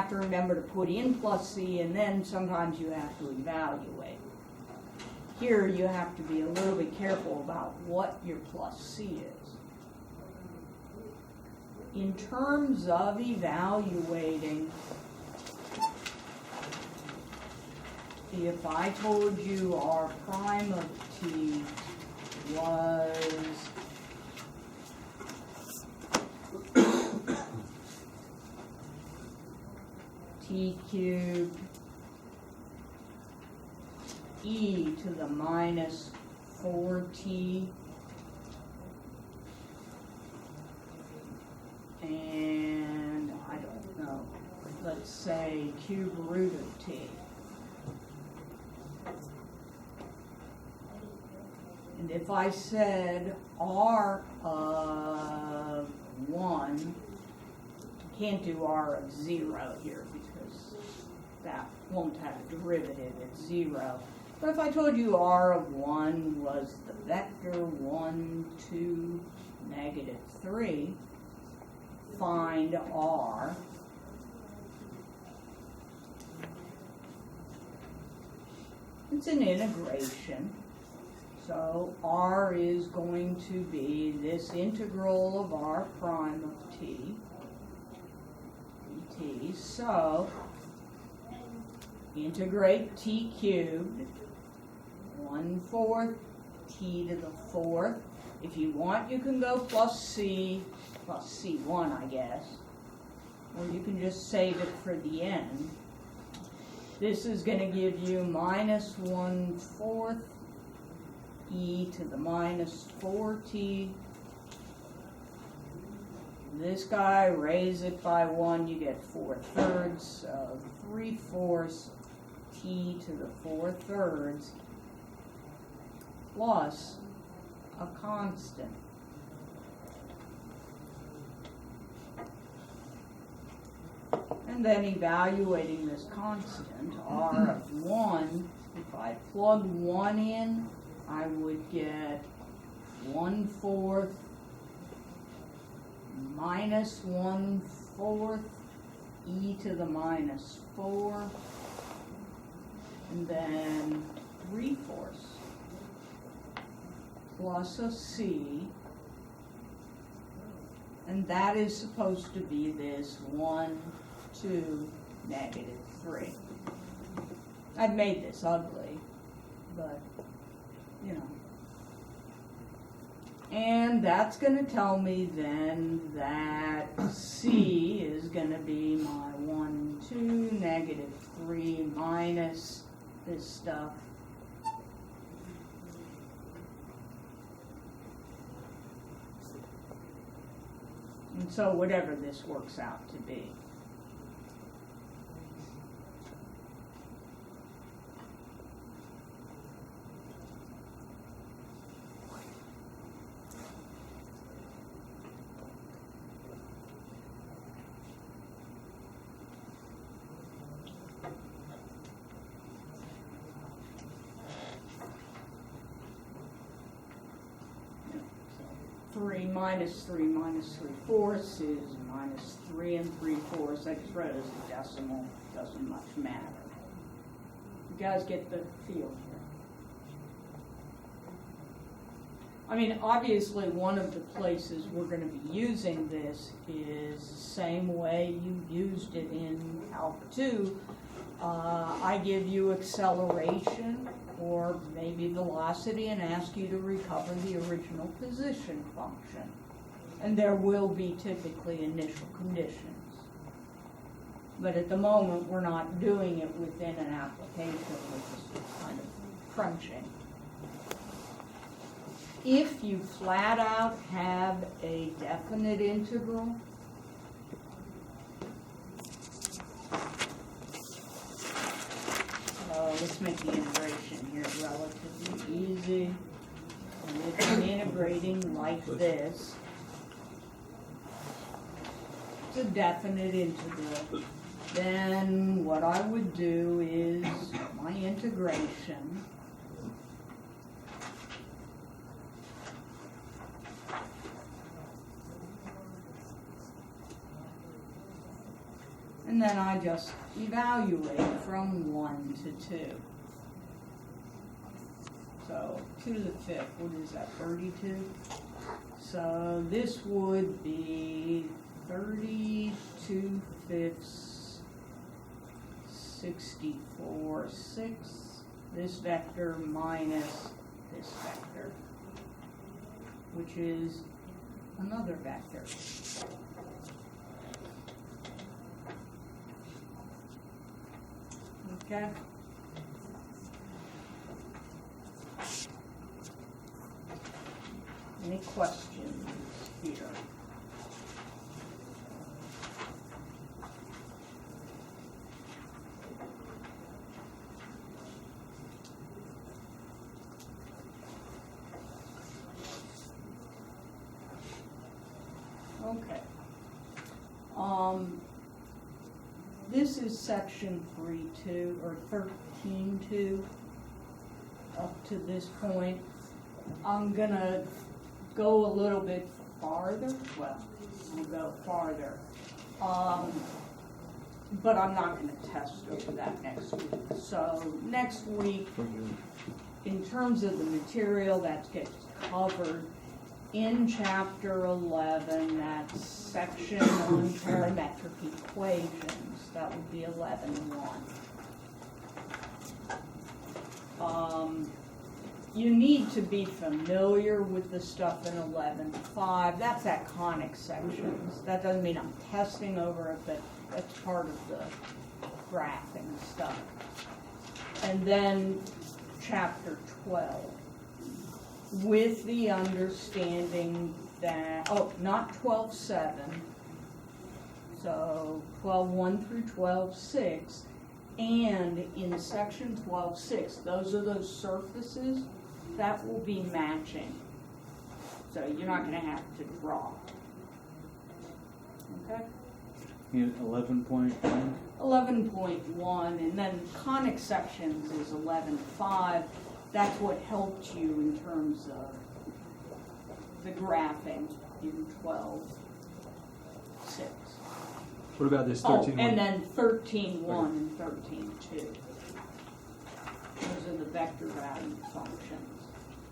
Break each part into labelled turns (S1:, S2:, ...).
S1: have to remember to put in plus c, and then sometimes you have to evaluate. Here you have to be a little bit careful about what your plus c is. In terms of evaluating, if I told you r prime of t was t cubed e to the minus 4t and I don't know, let's say cube root of t. And if I said r of 1, you can't do r of 0 here because that won't have a derivative at 0. But if I told you r of 1 was the vector 1, 2, negative 3, find r. It's an integration. So r is going to be this integral of r prime of t, dt. So integrate t cubed, 1/4 t to the 4th. If you want, you can go plus c, plus c1, I guess. Or you can just save it for the end. This is going to give you minus 1/4 e to the minus 4t. This guy, raise it by 1, you get 4/3, so 3/4 t to the 4/3 plus a constant. And then evaluating this constant, r of 1, if I plug 1 in, I would get 1/4 minus 1/4 e to the minus 4, and then 3/4 plus a c, and that is supposed to be this 1, 2, negative 3. I've made this ugly, but you know. And that's going to tell me then that c is going to be my 1, 2, negative 3 minus this stuff. And so whatever this works out to be. Minus 3 minus 3/4 is minus 3 3/4. I just wrote it as a decimal. Doesn't much matter. You guys get the feel here. I mean, obviously, one of the places we're going to be using this is the same way you used it in Calc 2. I give you acceleration or maybe velocity and ask you to recover the original position function. And there will be typically initial conditions. But at the moment, we're not doing it within an application, we're just kind of crunching. If you flat out have a definite integral, let's make the integration here relatively easy. And if I'm integrating like this, it's a definite integral. Then what I would do is my integration and and then I just evaluate from 1 to 2. So 2 to the 5th, what is that, 32? So this would be 32 fifths, 64 sixths, this vector minus this vector, which is another vector. Okay. Any questions here? Okay. This is section 3.2 or 13.2 up to this point. I'm gonna go a little bit farther. Well, I'll go farther. But I'm not gonna test over that next week. So next week, in terms of the material that gets covered, in chapter 11, that's section on parametric equations, that would be 11.1. You need to be familiar with the stuff in 11.5. That's that conic sections. That doesn't mean I'm testing over it, but that's part of the graphing stuff. And then chapter 12. With the understanding that, not 12.7, so 12.1 through 12.6, and in section 12.6, those are those surfaces that will be matching. So you're not going to have to draw. Okay?
S2: 11.1?
S1: 11.1, and then conic sections is 11.5. That's what helped you in terms of the graphing in 12.6.
S2: What about this 13.1?
S1: Oh, and then 13.1 and 13.2. Those are the vector value functions.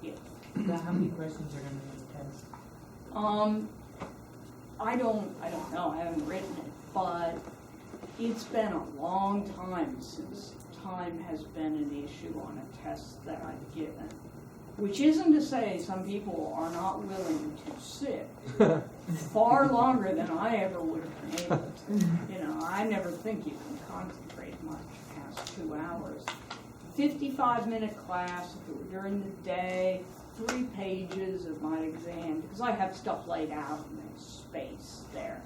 S1: Yeah.
S3: So how many questions are going to be in the test?
S1: I don't know. I haven't written it, but it's been a long time since time has been an issue on a test that I've given. Which isn't to say some people are not willing to sit far longer than I ever would have been able to. You know, I never think you can concentrate much past 2 hours. 55-minute class, if it were during the day, 3 pages of my exam, because I have stuff laid out and there's space there.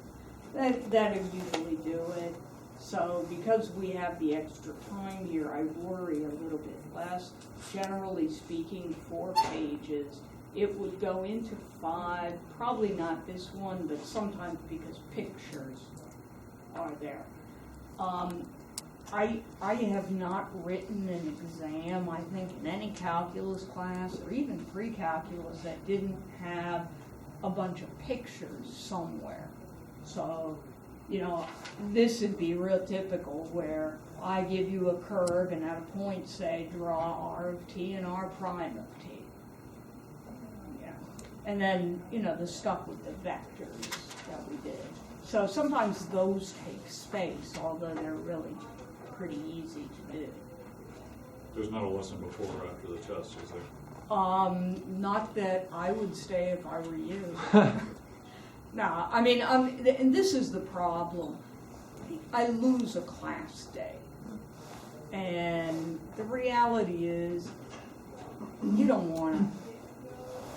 S1: That would usually do it. So because we have the extra time here, I worry a little bit less. Generally speaking, 4 pages. It would go into 5, probably not this one, but sometimes because pictures are there. I have not written an exam, I think, in any calculus class or even pre-calculus that didn't have a bunch of pictures somewhere. So, you know, this would be real typical where I give you a curve and at a point say draw R of t and R prime of t. Yeah. And then, you know, the stuff with the vectors that we did. So sometimes those take space, although they're really pretty easy to do.
S4: There's not a lesson before or after the test, is there?
S1: Not that I would stay if I were you. No, I mean, and this is the problem. I lose a class day. And the reality is, you don't want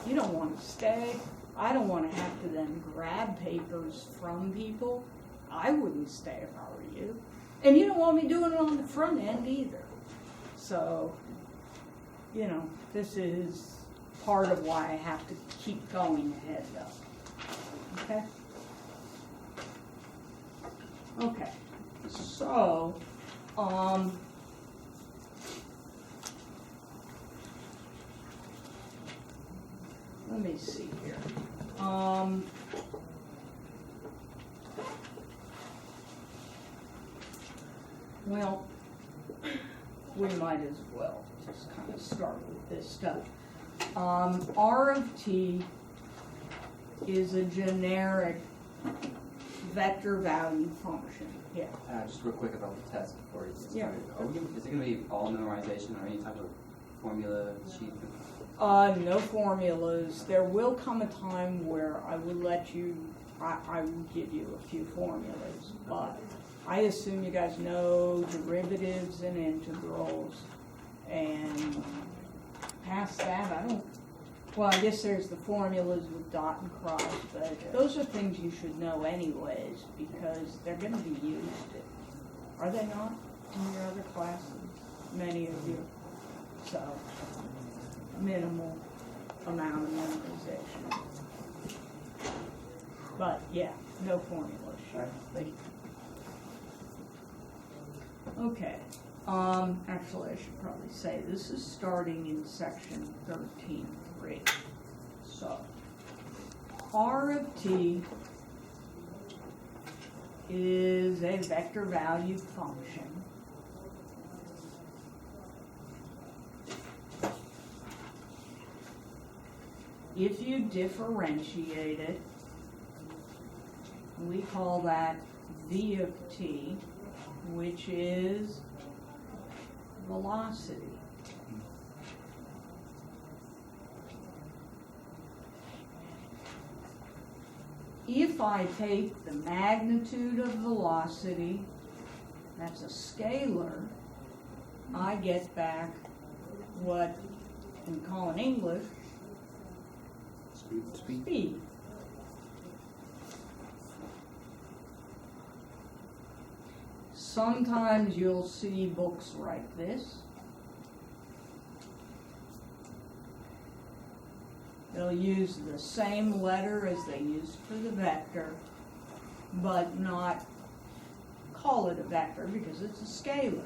S1: to stay. I don't want to have to then grab papers from people. I wouldn't stay if I were you. And you don't want me doing it on the front end either. So, you know, this is part of why I have to keep going ahead though. Okay? Okay. So, let me see here. Well, we might as well just kind of start with this stuff. R of t is a generic vector value function. Yeah.
S5: Just real quick about the test before you get
S1: Yeah.
S5: started. Is it going to be all memorization or any type of formula sheet?
S1: No formulas. There will come a time where I will let you, I will give you a few formulas, but I assume you guys know derivatives and integrals, and past that, I don't, well, I guess there's the formulas with dot and cross, but those are things you should know anyways, because they're gonna be used. Are they not in your other classes? Many of you. So, minimal amount of memorization. But yeah, no formulas.
S5: Alright, thank you.
S1: Okay, actually I should probably say this is starting in section 13.3. So, R of t is a vector value function. If you differentiate it, we call that v of t, which is velocity. If I take the magnitude of velocity, that's a scalar, I get back what we call in English speed. Sometimes you'll see books like this. They'll use the same letter as they used for the vector, but not call it a vector because it's a scalar.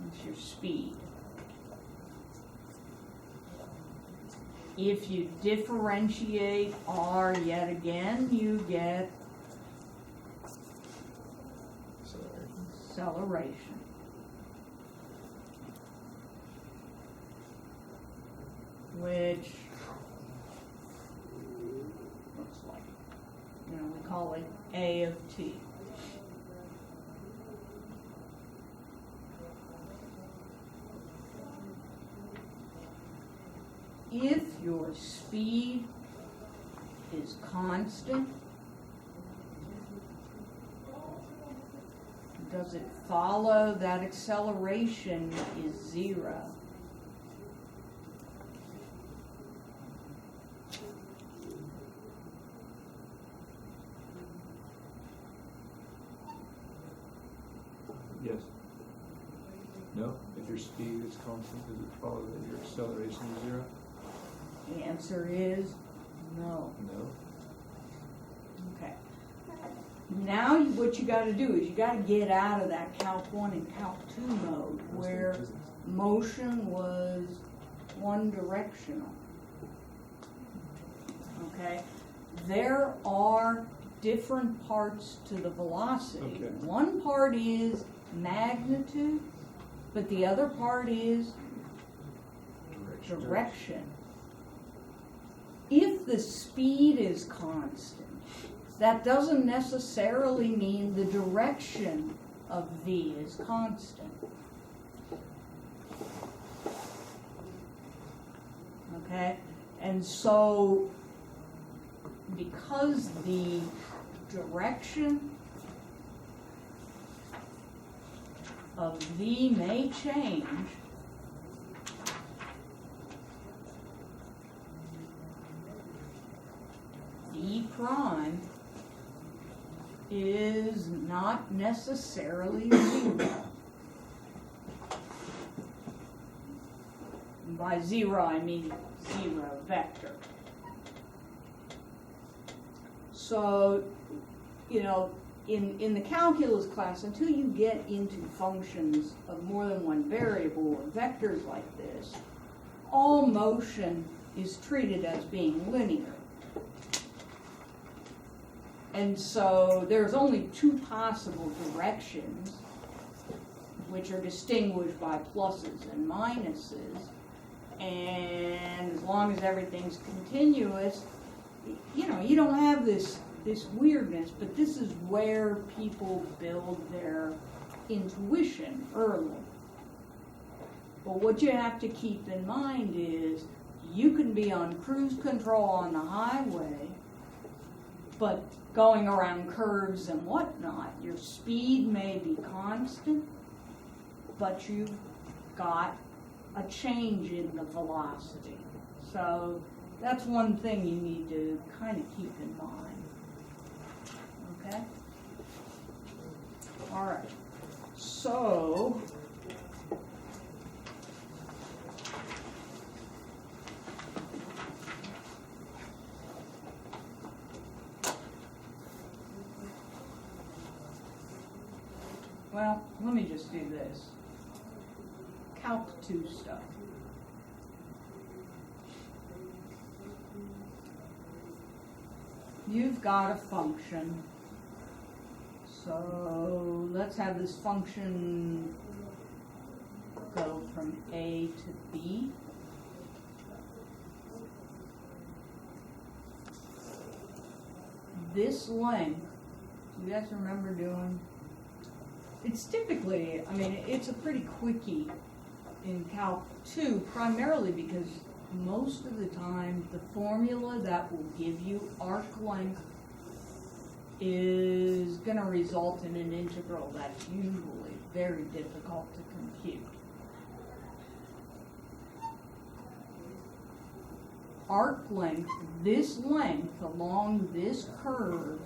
S1: It's your speed. If you differentiate R yet again, you get acceleration. Which looks like, we call it A of t. If your speed is constant, does it follow that acceleration is 0?
S2: Yes. No? If your speed is constant, does it follow that your acceleration is 0?
S1: The answer is no.
S2: No.
S1: Okay. Now what you got to do is you got to get out of that Calc 1 and Calc 2 mode where motion was one directional. Okay? There are different parts to the velocity.
S2: Okay.
S1: One part is magnitude, but the other part is direction. If the speed is constant, that doesn't necessarily mean the direction of v is constant. Okay? And so, because the direction of v may change, v prime is not necessarily 0. By 0, I mean 0 vector. So, in the calculus class, until you get into functions of more than one variable or vectors like this, all motion is treated as being linear. And so there's only two possible directions, which are distinguished by pluses and minuses. And as long as everything's continuous, you know, you don't have this weirdness, but this is where people build their intuition early. But what you have to keep in mind is you can be on cruise control on the highway, but going around curves and whatnot, your speed may be constant, but you've got a change in the velocity. So that's one thing you need to kind of keep in mind. Okay? All right. So well, let me just do this. Calc3 stuff. You've got a function. So let's have this function go from A to B. This length, do you guys remember doing? It's typically, I mean, it's a pretty quickie in Calc2, primarily because most of the time the formula that will give you arc length is going to result in an integral that's usually very difficult to compute. Arc length, this length along this curve,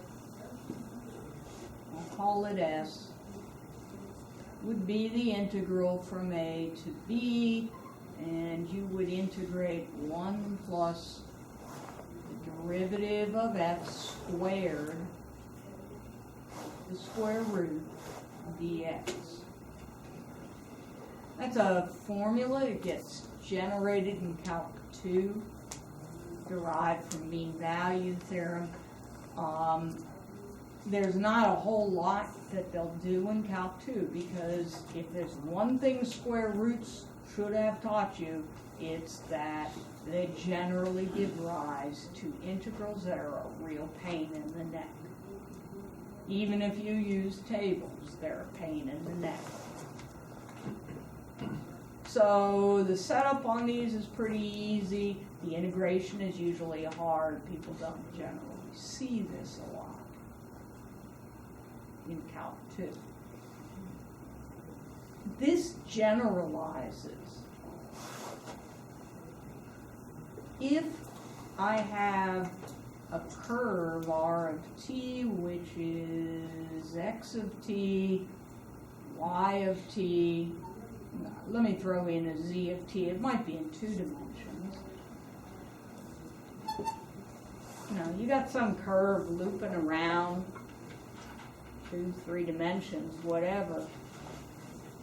S1: I'll call it S, would be the integral from A to B, and you would integrate 1 plus the derivative of f squared, the square root dx. That's a formula. It gets generated in Calc2, derived from mean value theorem. There's not a whole lot that they'll do in Calc2, because if there's one thing square roots should have taught you, it's that they generally give rise to integrals that are a real pain in the neck. Even if you use tables, they're a pain in the neck. So the setup on these is pretty easy. The integration is usually hard. People don't generally see this a lot in Calc2. This generalizes. If I have a curve R of t, which is x of t, y of t, let me throw in a z of t, it might be in 2 dimensions. You know, you got some curve looping around, 2, 3 dimensions, whatever.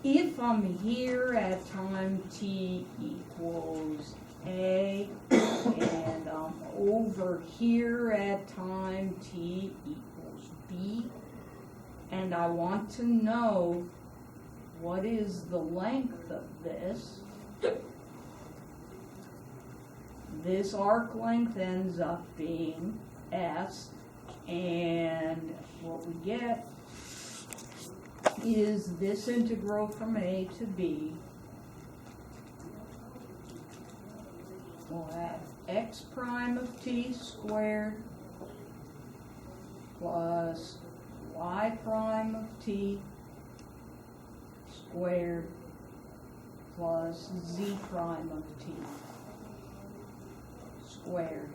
S1: If I'm here at time t equals a, and I'm over here at time t equals b, and I want to know what is the length of this, this arc length ends up being s, and what we get is this integral from a to b. We'll have x prime of t squared plus y prime of t squared plus z prime of t squared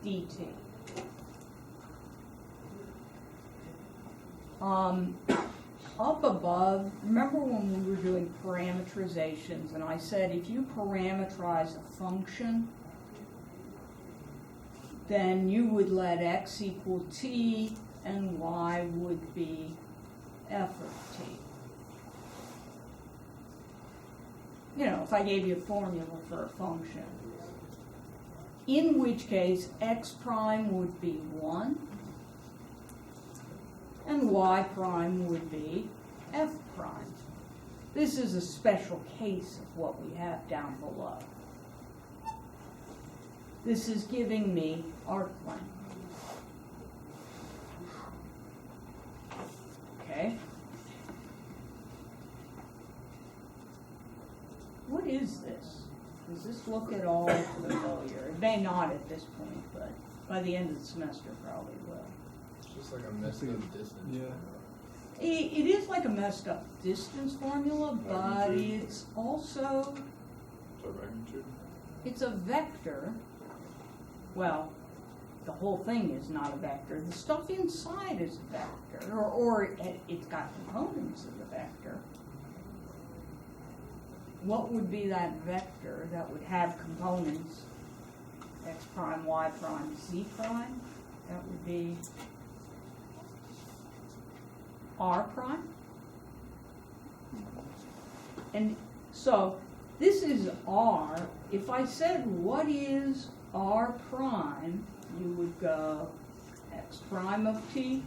S1: dt. Up above, remember when we were doing parameterizations, and I said if you parameterize a function, then you would let x equal t and y would be f of t. You know, if I gave you a formula for a function, in which case x prime would be 1, and y prime would be f prime. This is a special case of what we have down below. This is giving me arc length. Okay. What is this? Does this look at all familiar? It may not at this point, but by the end of the semester probably will.
S6: It's just like a messed up distance.
S2: Yeah.
S1: It is like a messed up distance formula, but
S4: Magnitude.
S1: it's also,
S4: So magnitude?
S1: it's a vector. Well, the whole thing is not a vector. The stuff inside is a vector, or it's got components of a vector. What would be that vector that would have components? X prime, Y prime, Z prime? That would be R prime. And so this is R. If I said what is R prime, you would go X prime of T,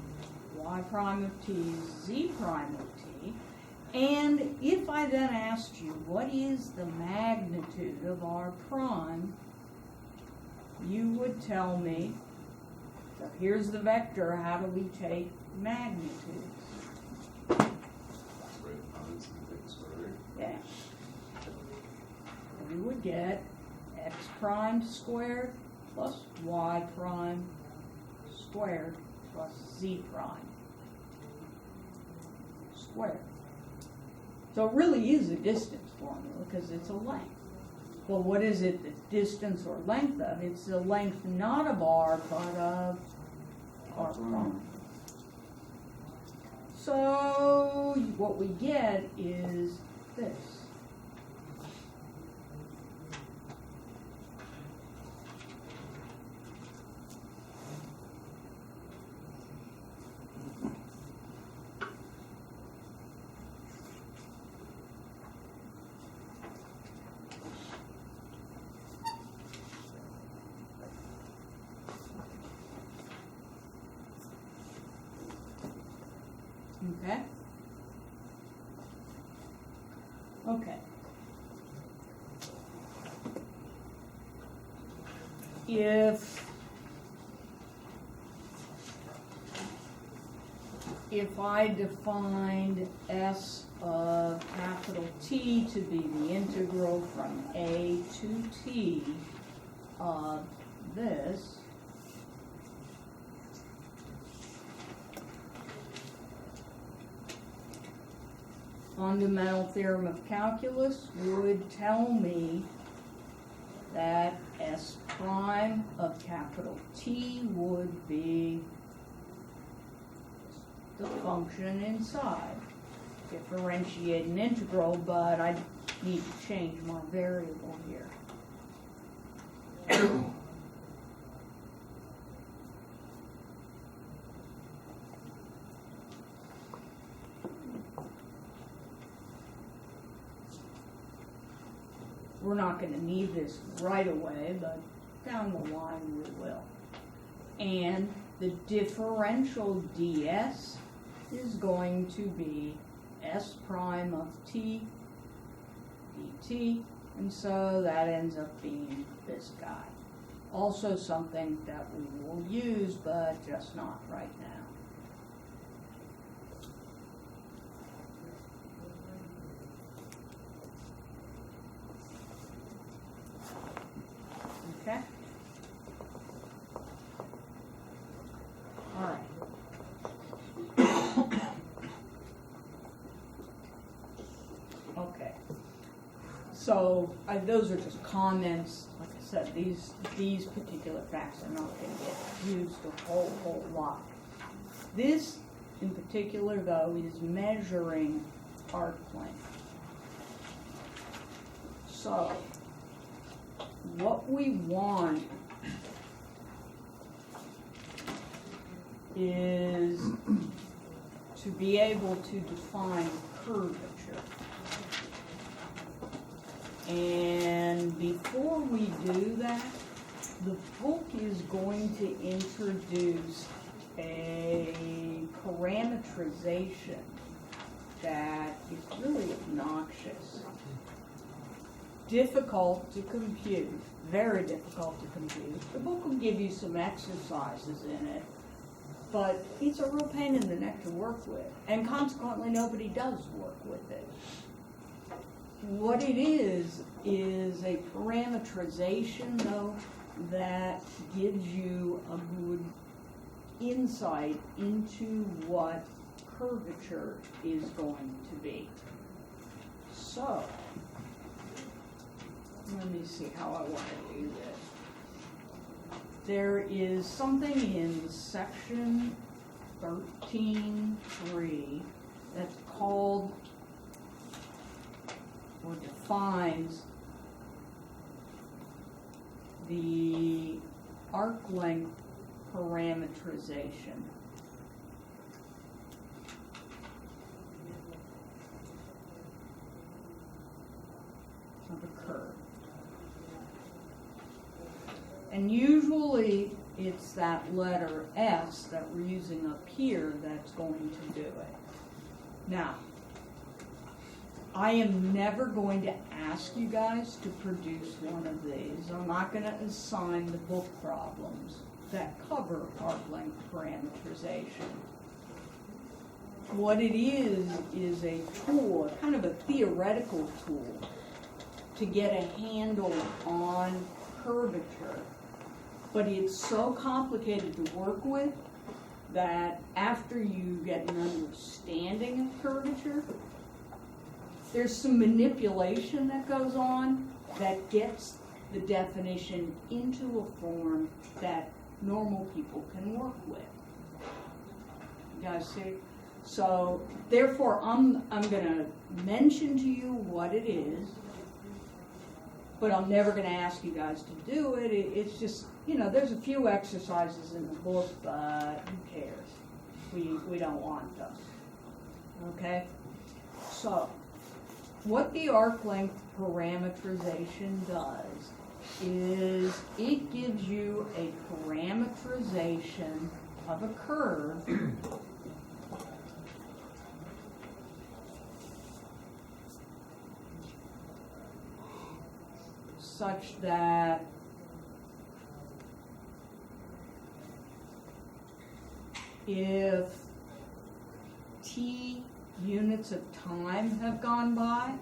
S1: Y prime of T, Z prime of T. And if I then asked you what is the magnitude of R prime, you would tell me, so here's the vector, how do we take magnitude? Yeah. We would get X prime squared plus Y prime squared plus Z prime squared. So it really is a distance formula because it's a length. Well, what is it the distance or length of? It's the length not of R, but of R prime. So what we get is this. Okay? Okay. If I defined S of capital T to be the integral from A to T of this, fundamental theorem of calculus would tell me that S prime of capital T would be the function inside. Differentiate an integral, but I need to change my variable here. We're not going to need this right away, but down the line we will. And the differential ds is going to be S prime of t dt, and so that ends up being this guy. Also something that we will use, but just not right now. Okay? All right. Okay. So those are just comments. Like I said, these particular facts are not going to get used a whole lot. This in particular, though, is measuring arc length. So what we want is to be able to define curvature. And before we do that, the book is going to introduce a parameterization that is really obnoxious. obnoxious, difficult to compute, very difficult to compute. The book will give you some exercises in it, but it's a real pain in the neck to work with, and consequently nobody does work with it. What it is a parameterization, though, that gives you a good insight into what curvature is going to be. So, let me see how I want to do this. There is something in section 13.3 that's called or defines the arc length parameterization. Of a curve. And usually it's that letter S that we're using up here that's going to do it. Now, I am never going to ask you guys to produce one of these. I'm not going to assign the book problems that cover arc length parameterization. What it is a tool, kind of a theoretical tool, to get a handle on curvature. But it's so complicated to work with that after you get an understanding of curvature, there's some manipulation that goes on that gets the definition into a form that normal people can work with. You guys see? So therefore I'm gonna mention to you what it is, but I'm never going to ask you guys to do it. It's just, there's a few exercises in the book, but who cares? We don't want them. Okay? So, what the arc length parameterization does is it gives you a parameterization of a curve such that if t units of time have gone by,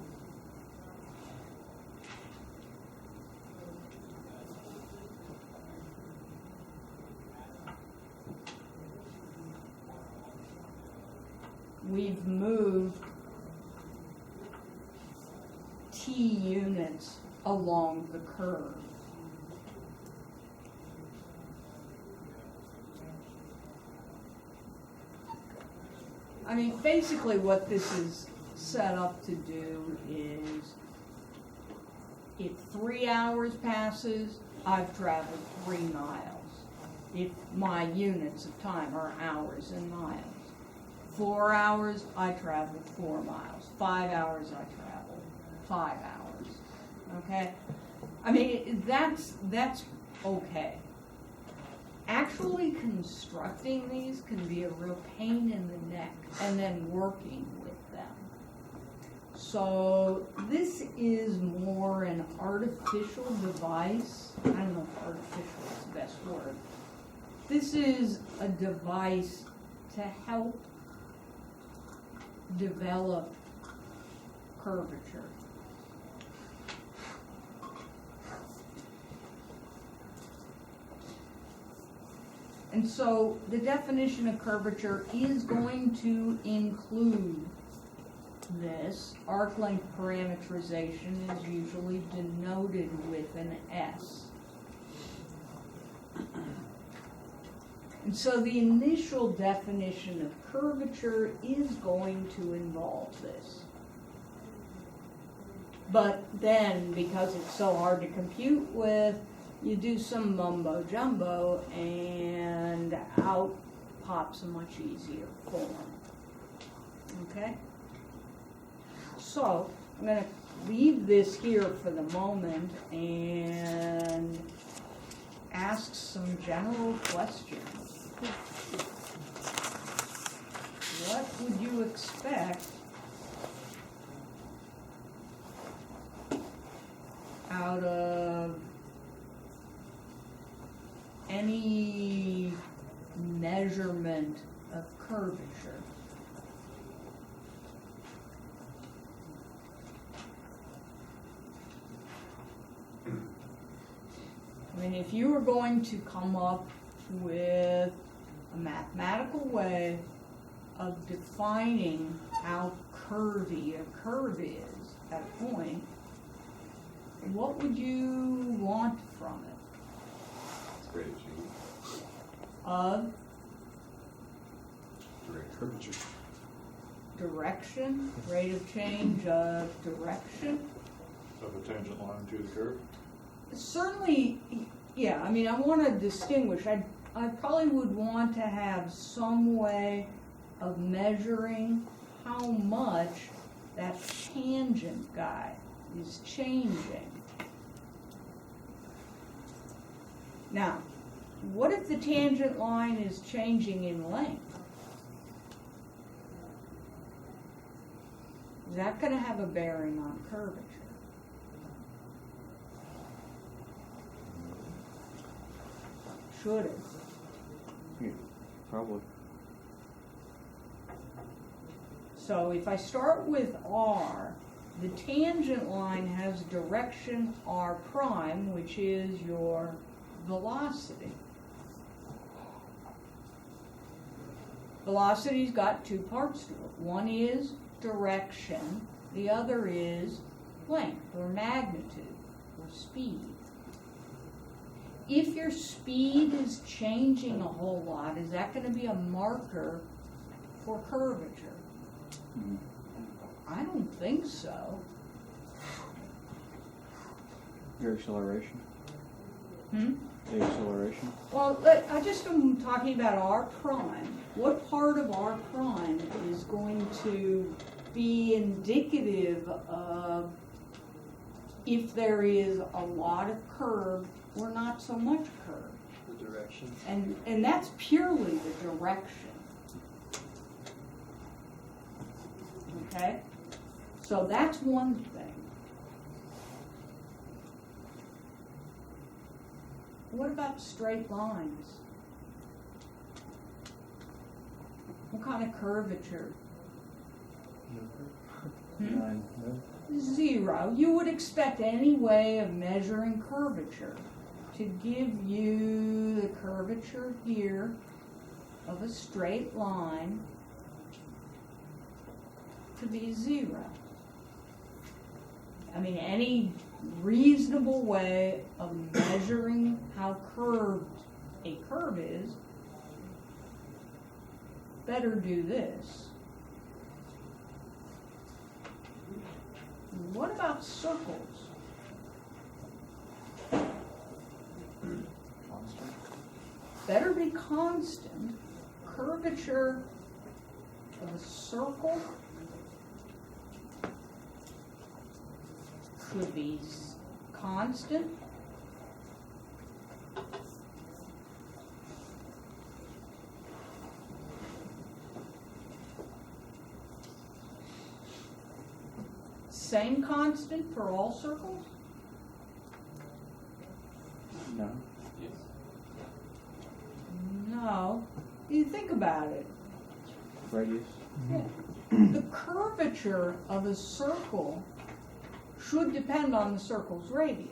S1: we've moved t units along the curve. I mean, basically what this is set up to do is if 3 hours passes, I've traveled 3 miles. If my units of time are hours and miles. 4 hours, I traveled 4 miles. 5 hours, I traveled 5 hours. Okay? I mean, that's okay. Actually constructing these can be a real pain in the neck, and then working with them. So this is more an artificial device. I don't know if artificial is the best word. This is a device to help develop curvature. And so the definition of curvature is going to include this. Arc length parameterization is usually denoted with an S. And so the initial definition of curvature is going to involve this. But then, because it's so hard to compute with, you do some mumbo jumbo and out pops a much easier form. Okay? So, I'm going to leave this here for the moment and ask some general questions. What would you expect out of any measurement of curvature. I mean, if you were going to come up with a mathematical way of defining how curvy a curve is at a point, what would you want from it?
S7: Rate of change.
S1: Of
S7: Direct curvature.
S1: direction, rate of change of direction?
S4: Of a tangent line to the curve?
S1: Certainly, yeah, I mean, I want to distinguish. I probably would want to have some way of measuring how much that tangent guy is changing. Now, what if the tangent line is changing in length? Is that going to have a bearing on curvature? Should it?
S8: Yeah, probably.
S1: So if I start with R, the tangent line has direction R prime, which is your velocity. Velocity's got two parts to it. One is direction, the other is length or magnitude or speed. If your speed is changing a whole lot, is that going to be a marker for curvature?
S8: Mhm.
S1: I don't think so.
S8: Your acceleration.
S1: Hmm?
S8: The acceleration.
S1: Well, I just am talking about R prime. What part of R prime is going to be indicative of if there is a lot of curve or not so much curve?
S6: The direction.
S1: And that's purely the direction. Okay? So that's one thing. What about straight lines? What kind of curvature? Hmm?
S8: Nine. No?
S1: Zero. You would expect any way of measuring curvature to give you the curvature here of a straight line to be zero. I mean, any reasonable way of measuring how curved a curve is better do this. What about circles?
S8: Constant.
S1: Better be constant. Curvature of a circle could be constant. Same constant for all circles?
S8: No.
S7: Yes.
S1: No. You think about it.
S8: Radius.
S1: The curvature of a circle should depend on the circle's radius.